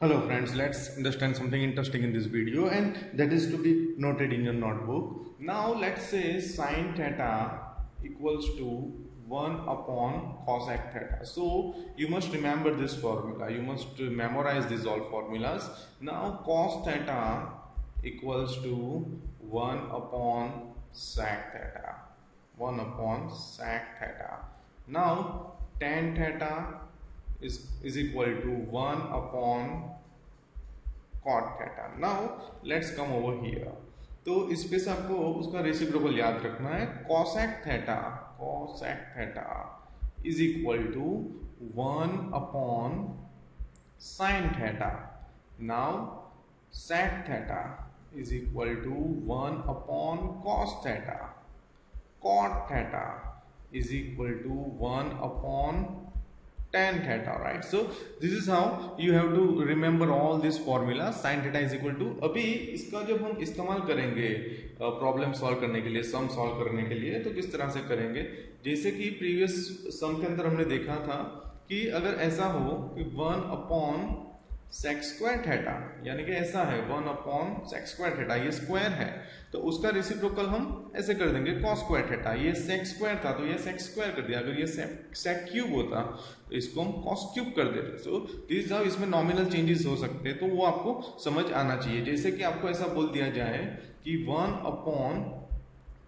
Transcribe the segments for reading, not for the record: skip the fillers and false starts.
Hello friends, let's understand something interesting in this video and that is to be noted in your notebook. Now let's say sine theta equals to 1 upon cosec theta. So you must remember this formula. You must memorize these all formulas. Now cos theta equals to 1 upon sec theta. 1 upon sec theta. Now tan theta is equal to 1 upon cot theta. Now let's come over here. तो इस पे से आपको उसका reciprocal याद रखना है. cosec theta is equal to 1 upon sin theta. Now sec theta is equal to 1 upon cos theta. Cot theta is equal to 1 upon tan theta, right? So this is how you have to remember all this formula. Sin theta is equal to, अभी इसका जब हम इस्तेमाल करेंगे problem solve करने के लिए, sum solve करने के लिए, तो किस तरह से करेंगे. जैसे कि प्रीवियस सम के अंदर हमने देखा था कि अगर ऐसा हो कि 1 अपॉन सेक स्क्वायर थीटा, यानी कि ऐसा है 1 अपॉन सेक स्क्वायर थीटा, ये स्क्वायर है तो उसका रेसिप्रोकल हम ऐसे कर देंगे कॉस स्क्वायर थीटा. ये सेक स्क्वायर था तो ये सेक स्क्वायर कर दिया. अगर ये सेक क्यूब होता तो इसको हम कॉस क्यूब कर देते. सो दिस हाउ इसमें नॉमिनल चेंजेस हो सकते हैं, तो वो आपको समझ आना चाहिए. जैसे कि आपको ऐसा बोल दिया जाए कि 1 upon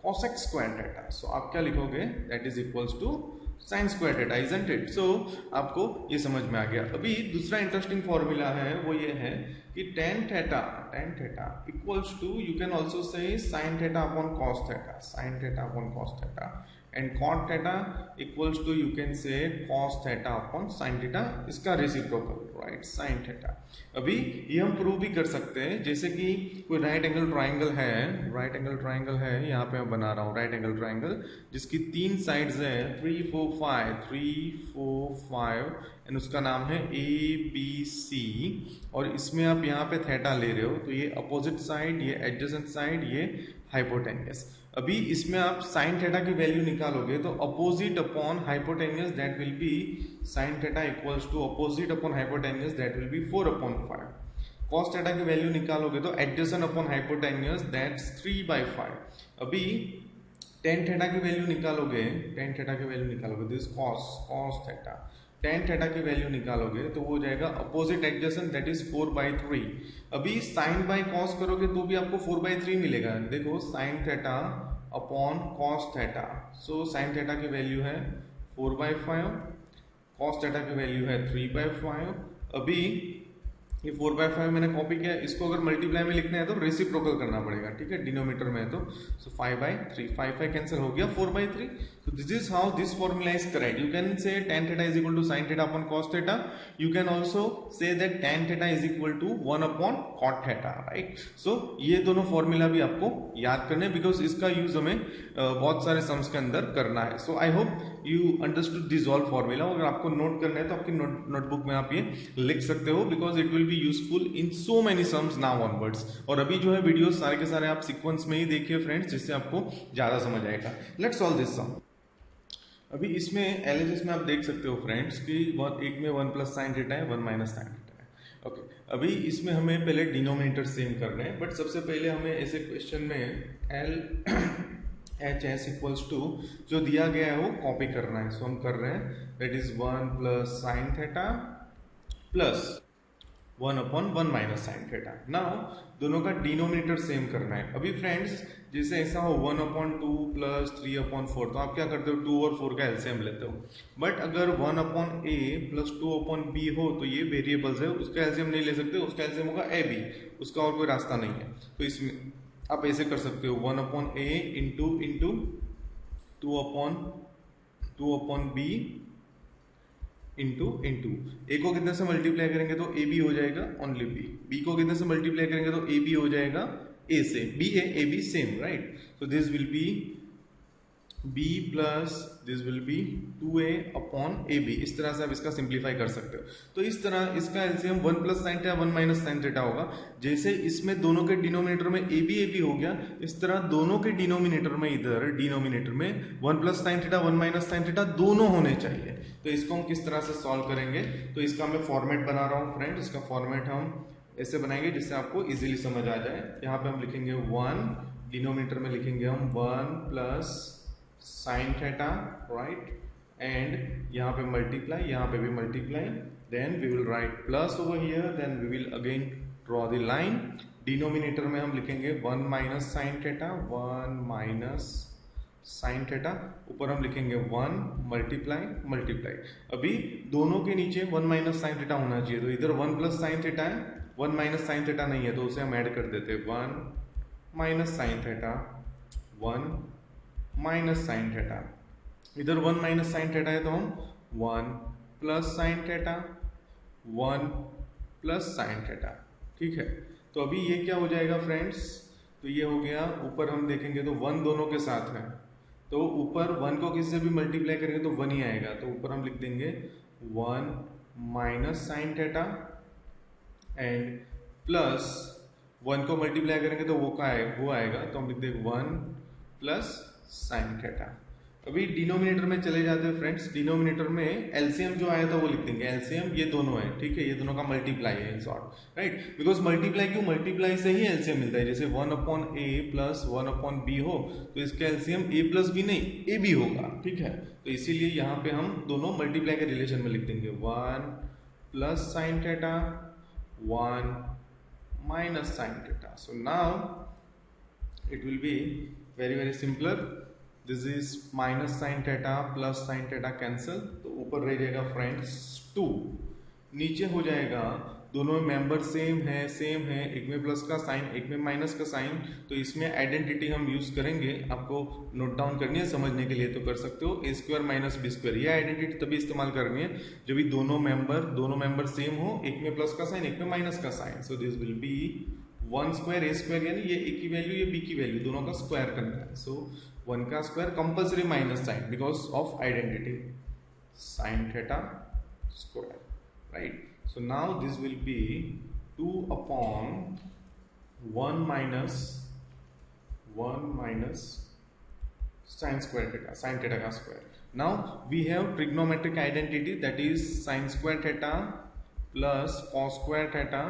cosec square theta, so आप क्या लिखोगे, that is equals to sine square theta, isn't it. So आपको ये समझ में आ गया. अभी दूसरा इंटरेस्टिंग फॉर्मूला है वो ये है कि tan theta equals to, you can also say sin theta upon cos theta, sin theta upon cos theta, and cot theta equals to, you can say cos theta upon sin theta, इसका reciprocal, right, sin theta. अभी ये हम prove भी कर सकते हैं. जैसे कि कोई राइट एंगल ट्राइंगल है, यहाँ पे मैं बना रहा हूँ राइट एंगल ट्राइंगल जिसकी 3 साइड्स हैं, 3 4 5 एंड उसका नाम है ABC, और इसमें आप यहाँ पे थीटा ले रहे हो तो ये अपोजिट साइड, ये एडजेसेंट साइड, ये हाइपोटेन्यूस. अभी इसमें आप साइन थीटा की वैल्यू निकालोगे तो opposite upon hypotenuse that will be sine theta equals to opposite upon hypotenuse that will be 4 upon 5. Cos theta की वैल्यू निकालोगे तो एडजेसेंट अपॉन हाइपोटेन्यूस दैट्स 3/5. अभी tan थीटा की वैल्यू निकालोगे, this cos theta, tan theta की value निकालोगे तो वो हो जाएगा अपोजिट एडजेसेंट दैट इज 4/3. अभी साइन बाय कॉस करोगे तो भी आपको 4/3 मिलेगा. देखो sine theta upon cos theta, so sine theta की वैल्यू है 4/5, कॉस थीटा की वैल्यू है 3/5. अभी ये 4/5 मैंने कॉपी किया, इसको अगर मल्टीप्लाई में लिखना है तो रेसिप्रोकल करना पड़ेगा, ठीक है, डिनोमीटर में है तो. सो 5/3, 5 कैंसिल हो गया, 4/3. So this is how this formula is correct. You can say tan theta is equal to sin theta upon cos theta. You can also say that tan theta is equal to 1 upon cot theta, right? So ये दोनों formula भी आपको याद करने, because इसका use हमें बहुत सारे सम्स के अंदर करना है. So I hope you understood this all formula. अगर आपको नोट करना है तो आपकी नोटबुक में आप ये लिख सकते हो, because it will be useful in so many sums now onwards. और अभी जो है वीडियो सारे के सारे आप सीक्वेंस में ही देखिए फ्रेंड्स, जिससे आपको ज्यादा समझ आएगा. लेट्स सॉल्व दिस सम. अभी इसमें एलएचएस में आप देख सकते हो फ्रेंड्स कि एक में 1 प्लस साइन थीटा है, 1 माइनस साइन थीटा है. ओके, अभी इसमें हमें पहले डिनोमिनेटर सेम करना है, बट सबसे पहले हमें ऐसे क्वेश्चन में LHS इक्वल्स टू जो दिया गया है वो कॉपी करना है. सो हम कर रहे हैं, that is 1 plus sine theta plus 1 upon 1 minus sine theta. Now दोनों का डिनोमिनेटर सेम करना है. अभी फ्रेंड्स जैसे ऐसा हो 1 अपॉन 2 प्लस 3 अपॉन 4, तो आप क्या करते हो, 2 और 4 का एलसीएम लेते हो. बट अगर 1 upon A plus 2 upon B हो तो ये वेरिएबल्स है, उसका एलसीएम नहीं ले सकते, उसका एलसीएम होगा AB, उसका और कोई रास्ता नहीं है. तो इसमें आप ऐसे कर सकते हो 1 upon A into 2 upon B into A को कितने से मल्टीप्लाई करेंगे तो ए बी हो जाएगा ओनली बी को कितने से मल्टीप्लाई करेंगे तो ए बी हो जाएगा ए से, B A B same, right. So this will be b plus this will be 2a upon ab। इस तरह से आप इसका सिंप्लीफाई कर सकते हो। तो इस तरह इसका LCM 1 plus sine theta 1 minus sine theta होगा। जैसे इसमें दोनों के डिनोमिनेटर में ab ab हो गया, इस तरह दोनों के डिनोमिनेटर में इधर डिनोमिनेटर में 1 plus sine theta 1 minus sine theta दोनों होने चाहिए। तो इसको हम किस तरह से सॉल्व करेंगे, तो इसका मैं फॉर्मेट बना रहा हूँ फ्रेंड। इसका फॉर्मेट हम ऐसे बनाएंगे जिससे आपको इजीली समझ आ जाए। यहाँ पे हम लिखेंगे 1, डिनोमिनेटर में लिखेंगे हम 1 plus sine theta, right, and यहाँ पे मल्टीप्लाई, यहाँ पे भी multiply, then we will write plus over here, then we will again draw the line. Denominator में हम लिखेंगे 1 minus sine theta, 1 minus sine theta, ऊपर हम लिखेंगे 1 मल्टीप्लाई मल्टीप्लाई। अभी दोनों के नीचे 1 माइनस साइन थीटा होना चाहिए, तो इधर 1 प्लस साइन थीटा है, 1 माइनस साइन थीटा नहीं है, तो उसे हम ऐड कर देते हैं 1 minus sine theta, 1 minus sine theta. इधर 1 माइनस साइन थीटा है तो हम 1 plus sine theta, 1 plus sine theta, ठीक है। तो अभी ये क्या हो जाएगा फ्रेंड्स, तो ये हो गया, ऊपर हम देखेंगे तो 1 दोनों के साथ है, तो ऊपर 1 को किसी से भी मल्टीप्लाई करेंगे तो 1 ही आएगा, तो ऊपर हम लिख देंगे 1 minus sine theta and plus 1 को मल्टीप्लाई करेंगे तो वो आएगा, तो हम लिख देंगे 1 प्लस साइन थीटा। अभी डिनोमिनेटर में चले जाते हैं फ्रेंड्स। डिनोमिनेटर में एलसीएम जो आया था वो लिख देंगे। एलसीएम ये दोनों है, ठीक है, ये दोनों का मल्टीप्लाई है in short, right, because multiply क्यों, मल्टीप्लाई से ही एलसीएम मिलता है। जैसे 1 अपॉन ए प्लस 1 अपॉन बी हो तो इसका एलसीएम ए प्लस बी नहीं ए बी होगा, ठीक है। तो इसीलिए यहाँ पे हम दोनों मल्टीप्लाई के रिलेशन में लिख देंगे 1 plus sine theta, 1 minus sine theta. So now it will be very simpler. This is minus sin theta plus sin theta cancel, तो ऊपर रह जाएगा फ्रेंड्स 2, नीचे हो जाएगा, दोनों में मेंबर सेम है, एक में प्लस का साइन एक में माइनस का साइन, तो इसमें आइडेंटिटी हम यूज करेंगे। आपको नोट डाउन करनी है, समझने के लिए तो कर सकते हो, ए स्क्वायर माइनस बी स्क्वायर। ये आइडेंटिटी तभी इस्तेमाल करनी है जब भी दोनों मेंबर सेम हो, एक में प्लस का साइन एक में माइनस का sign. So this will be 1 square A square, यानी ये ए की वैल्यू ये बी की वैल्यू दोनों का स्क्वायर करना है। सो 1 का square compulsory minus sign because of identity, sine theta square, right. So now this will be 2 upon 1 minus sin square theta, sin theta का square. Now we have trigonometric identity, that is sin square theta plus cos square theta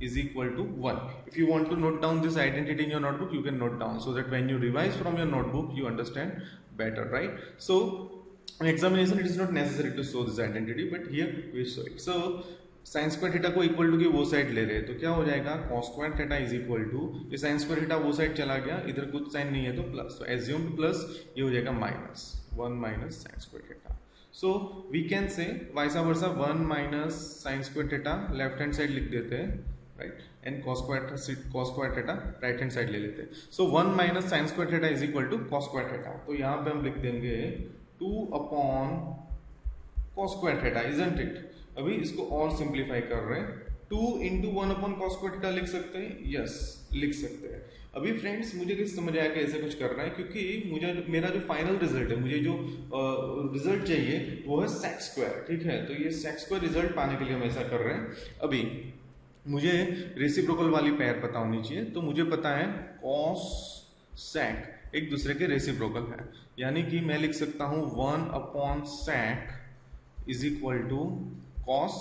is equal to 1. If you want to note down this identity in your notebook, you can note down so that when you revise from your notebook, you understand better, right? So in examination it is not necessary to show this identity, but here we show it. So sin square theta को equal to की वो side ले रहे हैं, तो क्या हो जाएगा, cos square theta is equal to, ये sin square theta वो साइड चला गया, इधर कुछ साइन नहीं है तो प्लस, तो एज्यूम प्लस, ये हो जाएगा minus, 1 minus sin square theta. So we can say vice versa, 1 minus sin square theta left hand side लिख देते हैं, right, and cos square theta right hand side ले लेते हैं। So 1 minus sin square theta is equal to cos square theta, तो यहाँ पे हम लिख देंगे 2 upon cos square theta, isn't it? अभी इसको और सिंप्लीफाई कर रहे हैं, 2 into 1 upon cos square theta लिख सकते हैं, यस लिख सकते हैं। अभी फ्रेंड्स मुझे किस समझ आया कि ऐसे कुछ कर रहा है, क्योंकि मेरा जो फाइनल रिजल्ट है, मुझे जो रिजल्ट चाहिए वो है sec स्क्वायर, ठीक है। तो ये sec स्क्वायर रिजल्ट पाने के लिए हम ऐसा कर रहे हैं। अभी मुझे रेसिप्रोकल वाली पेयर पता होनी चाहिए, तो मुझे पता है cos sec एक दूसरे के रेसिप्रोकल है, यानी कि मैं लिख सकता हूं 1 upon sec is equal to cos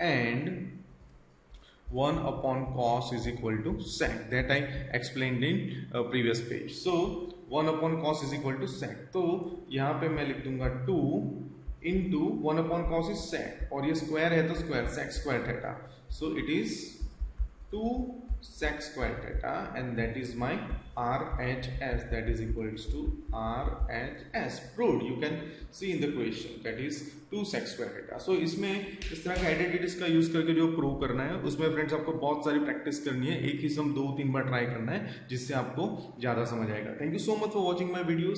and 1 upon cos is equal to sec, that I explained in previous page. So 1 upon cos is equal to sec, तो यहाँ पे मैं लिख दूंगा 2 into 1 upon cos is sec, और ये square है तो square sec square theta, so it is 2 sec square theta and that is my RHS, that is equals to RHS proved. You can see in the question, that is 2 sec square theta. So इसमें इस तरह के identities का use करके जो prove करना है, उसमें फ्रेंड्स आपको बहुत सारी प्रैक्टिस करनी है, एक ही सम 2-3 बार ट्राई करना है, जिससे आपको ज्यादा समझ आएगा। Thank you so much for watching my videos.